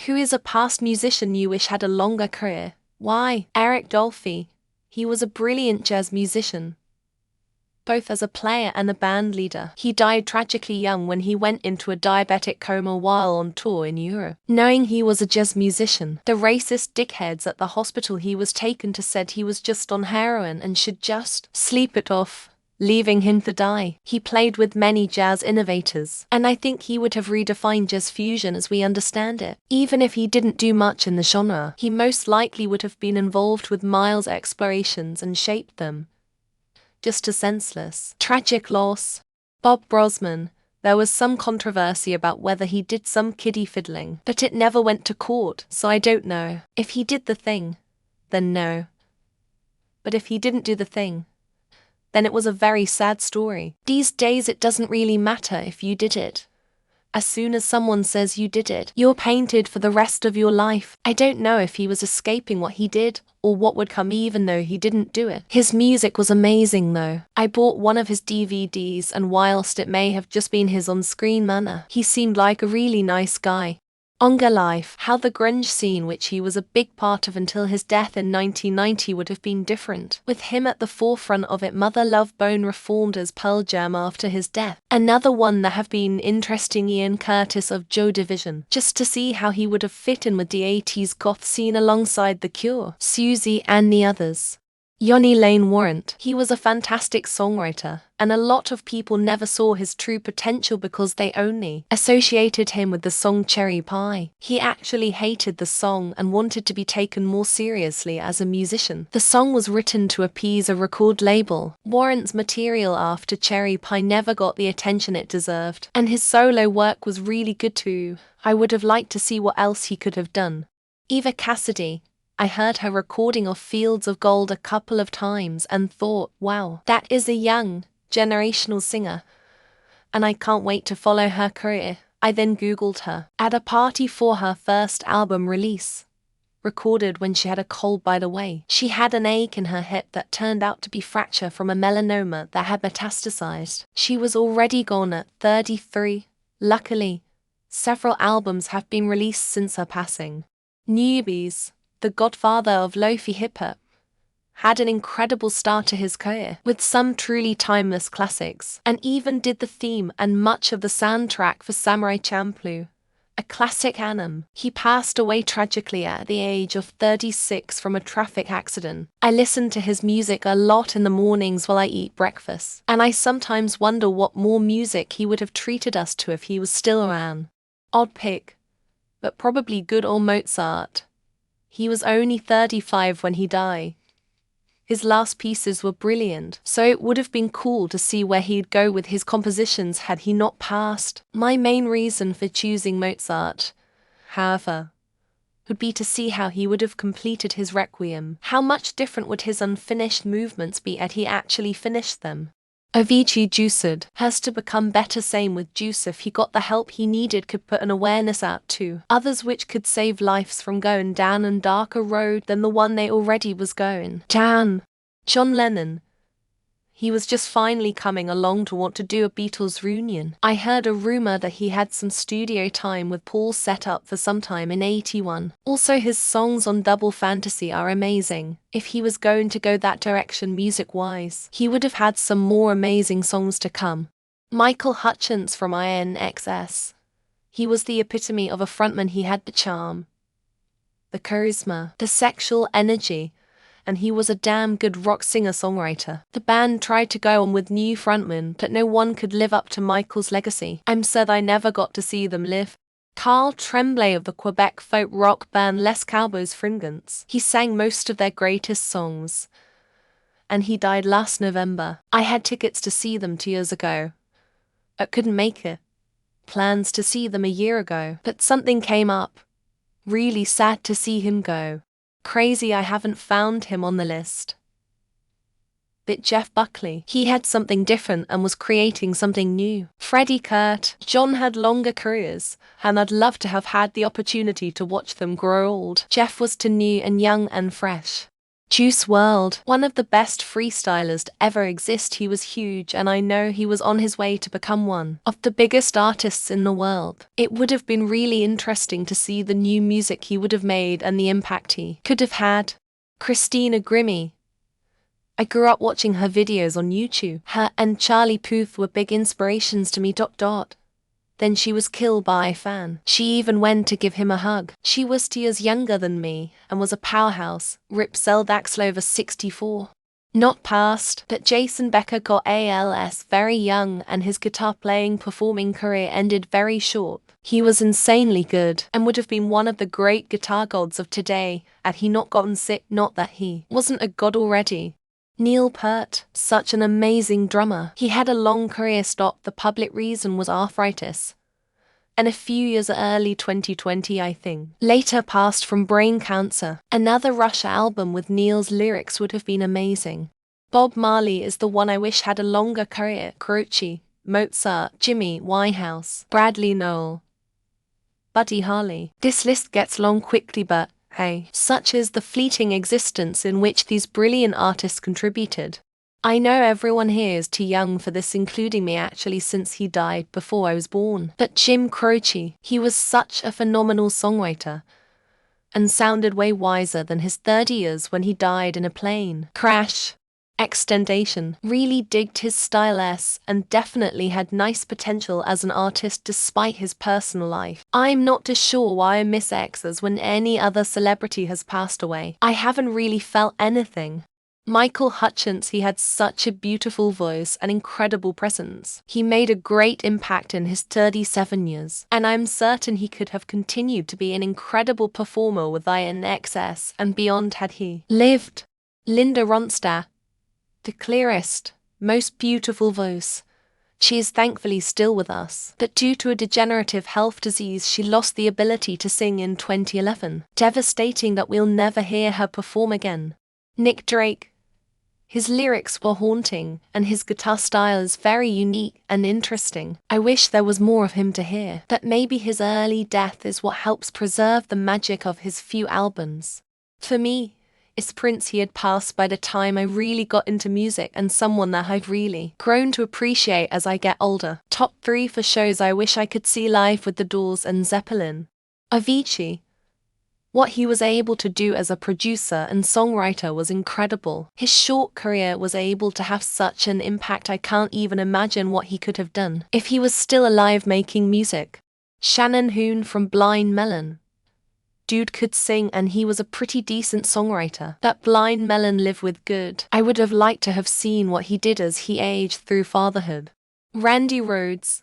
Who is a past musician you wish had a longer career? Why? Eric Dolphy. He was a brilliant jazz musician, both as a player and a band leader. He died tragically young when he went into a diabetic coma while on tour in Europe. Knowing he was a jazz musician, the racist dickheads at the hospital he was taken to said he was just on heroin and should just sleep it off, leaving him to die. He played with many jazz innovators, and I think he would have redefined jazz fusion as we understand it. Even if he didn't do much in the genre, he most likely would have been involved with Miles' explorations and shaped them. Just a senseless, tragic loss. Bob Brosman. There was some controversy about whether he did some kiddie fiddling, but it never went to court, so I don't know. If he did the thing, then no. But if he didn't do the thing, then it was a very sad story. These days it doesn't really matter if you did it. As soon as someone says you did it, you're painted for the rest of your life. I don't know if he was escaping what he did, or what would come even though he didn't do it. His music was amazing though. I bought one of his DVDs, and whilst it may have just been his on-screen manner, he seemed like a really nice guy. Onga life. How the grunge scene, which he was a big part of until his death in 1990, would have been different. With him at the forefront of it, Mother Love Bone reformed as Pearl Jam after his death. Another one that have been interesting, Ian Curtis of Joy Division. Just to see how he would have fit in with the 80s goth scene alongside The Cure, Susie and the others. Yoni Lane Warrant. He was a fantastic songwriter, and a lot of people never saw his true potential because they only associated him with the song Cherry Pie. He actually hated the song and wanted to be taken more seriously as a musician. The song was written to appease a record label. Warrant's material after Cherry Pie never got the attention it deserved, and his solo work was really good too. I would have liked to see what else he could have done. Eva Cassidy. I heard her recording of Fields of Gold a couple of times and thought, wow, that is a young, generational singer. And I can't wait to follow her career. I then Googled her. At a party for her first album release, recorded when she had a cold by the way, she had an ache in her hip that turned out to be fracture from a melanoma that had metastasized. She was already gone at 33. Luckily, several albums have been released since her passing. Newbies. The godfather of Lo-fi hip-hop, had an incredible start to his career, with some truly timeless classics, and even did the theme and much of the soundtrack for Samurai Champloo, a classic anime. He passed away tragically at the age of 36 from a traffic accident. I listen to his music a lot in the mornings while I eat breakfast, and I sometimes wonder what more music he would have treated us to if he was still around. Odd pick, but probably good old Mozart. He was only 35 when he died. His last pieces were brilliant, so it would have been cool to see where he'd go with his compositions had he not passed. My main reason for choosing Mozart, however, would be to see how he would have completed his Requiem. How much different would his unfinished movements be had he actually finished them? Avicii Juiced has to become better. Same with Juice. If he got the help he needed, could put an awareness out to others which could save lives from going down a darker road than the one they already was going down. John Lennon. He was just finally coming along to want to do a Beatles reunion. I heard a rumor that he had some studio time with Paul set up for sometime in 81. Also his songs on Double Fantasy are amazing. If he was going to go that direction music-wise, he would have had some more amazing songs to come. Michael Hutchence from INXS. He was the epitome of a frontman. He had the charm, the charisma, the sexual energy, and he was a damn good rock singer-songwriter. The band tried to go on with new frontmen, but no one could live up to Michael's legacy. I'm sad I never got to see them live. Carl Tremblay of the Quebec folk rock band Les Cowboys Fringants. He sang most of their greatest songs, and he died last November. I had tickets to see them 2 years ago. I couldn't make it. Plans to see them a year ago, but something came up. Really sad to see him go. Crazy I haven't found him on the list. Bit Jeff Buckley. He had something different and was creating something new. Freddie Kurt. John had longer careers, and I'd love to have had the opportunity to watch them grow old. Jeff was too new and young and fresh. Juice WRLD, one of the best freestylers to ever exist. He was huge, and I know he was on his way to become one of the biggest artists in the world. It would have been really interesting to see the new music he would have made and the impact he could have had. Christina Grimmie. I grew up watching her videos on YouTube. Her and Charlie Puth were big inspirations to me. Then she was killed by a fan. She even went to give him a hug. She was 2 years younger than me and was a powerhouse. Rip Zeldaxlova 64. Not past, but Jason Becker got ALS very young and his guitar playing performing career ended very short. He was insanely good and would have been one of the great guitar gods of today had he not gotten sick. Not that he wasn't a god already. Neil Peart, such an amazing drummer. He had a long career stop. The public reason was arthritis. And a few years early 2020, I think. Later passed from brain cancer. Another Rush album with Neil's lyrics would have been amazing. Bob Marley is the one I wish had a longer career. Croce, Mozart, Jimmy Winehouse, Bradley Nowell, Buddy Holly. This list gets long quickly, but hey, such is the fleeting existence in which these brilliant artists contributed. I know everyone here is too young for this, including me actually, since he died before I was born. But Jim Croce, he was such a phenomenal songwriter and sounded way wiser than his 30 years when he died in a plane crash. Extentation, really digged his style and definitely had nice potential as an artist despite his personal life. I'm not too sure why I miss X's when any other celebrity has passed away. I haven't really felt anything. Michael Hutchence, he had such a beautiful voice and incredible presence. He made a great impact in his 37 years, and I'm certain he could have continued to be an incredible performer with INXS and beyond had he lived. Linda Ronstadt, the clearest, most beautiful voice. She is thankfully still with us, but due to a degenerative health disease she lost the ability to sing in 2011. Devastating that we'll never hear her perform again. Nick Drake. His lyrics were haunting, and his guitar style is very unique and interesting. I wish there was more of him to hear, but maybe his early death is what helps preserve the magic of his few albums. For me, it's Prince. He had passed by the time I really got into music and someone that I've really grown to appreciate as I get older. Top 3 for shows I wish I could see live with The Doors and Zeppelin. Avicii. What he was able to do as a producer and songwriter was incredible. His short career was able to have such an impact. I can't even imagine what he could have done if he was still alive making music. Shannon Hoon from Blind Melon. Dude could sing and he was a pretty decent songwriter. That Blind Melon lived with good. I would have liked to have seen what he did as he aged through fatherhood. Randy Rhoads,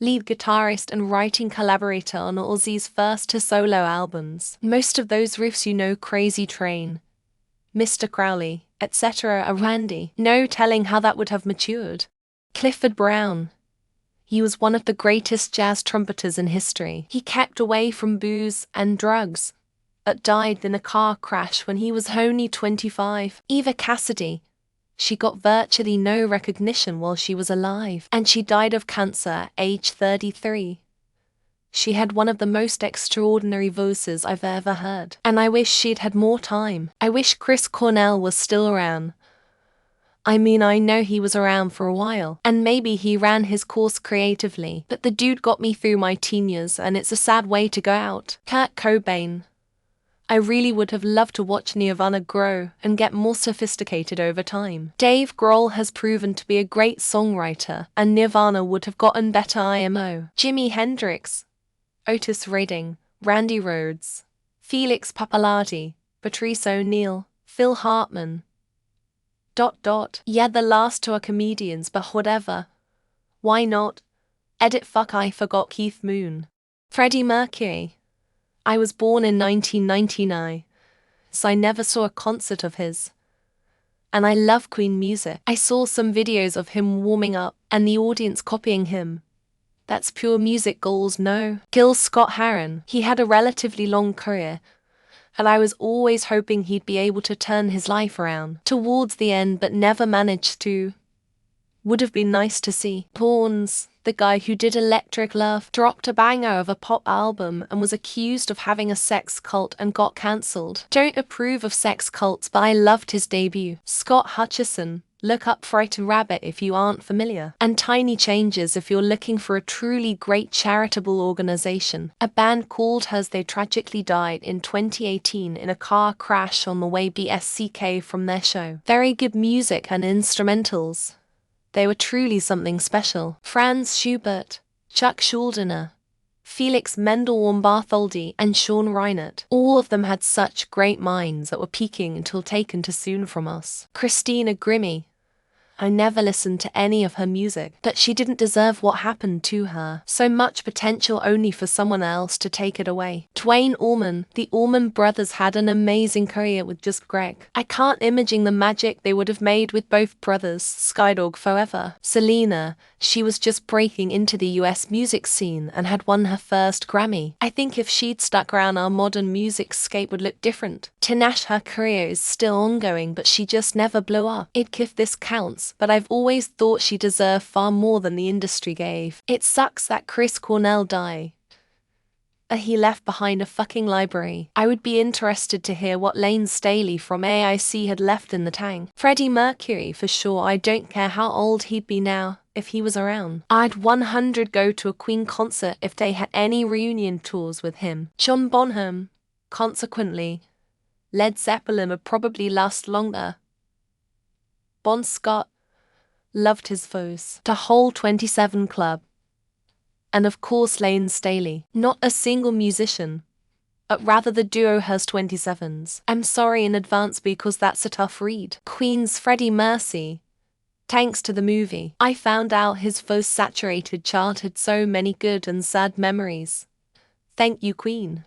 lead guitarist and writing collaborator on Ozzy's first 2 solo albums. Most of those riffs, you know, Crazy Train, Mr. Crowley, etc. are Randy. No telling how that would have matured. Clifford Brown. He was one of the greatest jazz trumpeters in history. He kept away from booze and drugs, but died in a car crash when he was only 25. Eva Cassidy. She got virtually no recognition while she was alive, and she died of cancer at age 33. She had one of the most extraordinary voices I've ever heard, and I wish she'd had more time. I wish Chris Cornell was still around. I mean, I know he was around for a while, and maybe he ran his course creatively, but the dude got me through my teen years, and it's a sad way to go out. Kurt Cobain. I really would have loved to watch Nirvana grow and get more sophisticated over time. Dave Grohl has proven to be a great songwriter, and Nirvana would have gotten better IMO. Jimi Hendrix, Otis Redding, Randy Rhoads, Felix Pappalardi, Patrice O'Neill, Phil Hartman. Yeah, the last 2 are comedians, but whatever. Why not? I forgot Keith Moon. Freddie Mercury. I was born in 1999, so I never saw a concert of his. And I love Queen music. I saw some videos of him warming up and the audience copying him. That's pure music goals, no. Gil Scott-Heron. He had a relatively long career, and I was always hoping he'd be able to turn his life around towards the end, but never managed to. Would have been nice to see. Pawns. the guy who did Electric Love, dropped a banger of a pop album and was accused of having a sex cult and got cancelled. Don't approve of sex cults, but I loved his debut. Scott Hutchison. Look up Frightened Rabbit if you aren't familiar. And Tiny Changes if you're looking for a truly great charitable organization. A band called Hers, they tragically died in 2018 in a car crash on the way BSCK from their show. Very good music and instrumentals. They were truly something special. Franz Schubert, Chuck Schuldiner, Felix Mendelssohn Bartholdy, and Sean Reinert. All of them had such great minds that were peaking until taken too soon from us. Christina Grimmie. I never listened to any of her music, but she didn't deserve what happened to her. So much potential only for someone else to take it away. Duane Allman. The Allman Brothers had an amazing career with just Greg. I can't imagine the magic they would have made with both brothers. Skydog forever. Selena. She was just breaking into the US music scene and had won her first Grammy. I think if she'd stuck around, our modern music scape would look different. Tinashe. Her career is still ongoing, but she just never blew up. If this counts, but I've always thought she deserved far more than the industry gave. It sucks that Chris Cornell died. He left behind a fucking library. I would be interested to hear what Lane Staley from AIC had left in the tank. Freddie Mercury for sure. I don't care how old he'd be now. If he was around, I'd 100 go to a Queen concert if they had any reunion tours with him. John Bonham. Consequently, Led Zeppelin would probably last longer. Bon Scott. Loved his foes. The whole 27 Club. And of course Lane Staley. Not a single musician, but rather the duo Hers 27s. I'm sorry in advance because that's a tough read. Queen's Freddie Mercy. Thanks to the movie, I found out his foes saturated childhood so many good and sad memories. Thank you, Queen.